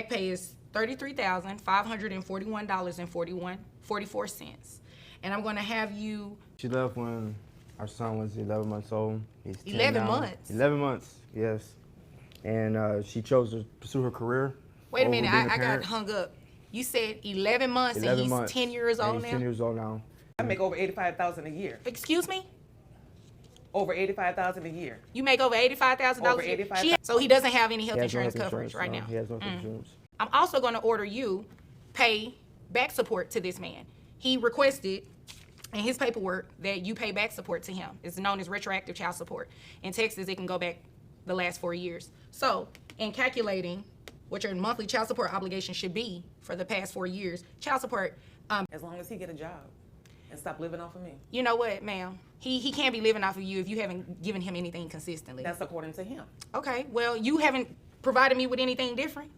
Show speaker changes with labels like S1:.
S1: Backpay is $33,541.44. And I'm going to have you...
S2: She left when our son was 11 months old. He's 10
S1: 11
S2: now.
S1: months?
S2: 11 months, yes. And she chose to pursue her career.
S1: Wait a minute, I got hung up. You said 11 months
S2: 11
S1: and he's
S2: months.
S1: 10 years old now?
S2: He's 10 years old now.
S3: I make over $85,000 a year.
S1: Excuse me?
S3: Over $85,000 a year.
S1: You make over $85,000
S3: Over
S1: a year?
S3: $85,000.
S1: So he doesn't have any health
S2: He has no
S1: insurance
S2: health
S1: coverage right
S2: no,
S1: now?
S2: He has no health insurance.
S1: I'm also going to order you pay back support to this man. He requested in his paperwork that you pay back support to him. It's known as retroactive child support. In Texas, it can go back the last 4 years. So in calculating what your monthly child support obligation should be for the past 4 years, child support...
S3: As long as he get a job and stop living off of me.
S1: You know what, ma'am? He can't be living off of you if you haven't given him anything consistently.
S3: That's according to him.
S1: Okay, well, you haven't provided me with anything different.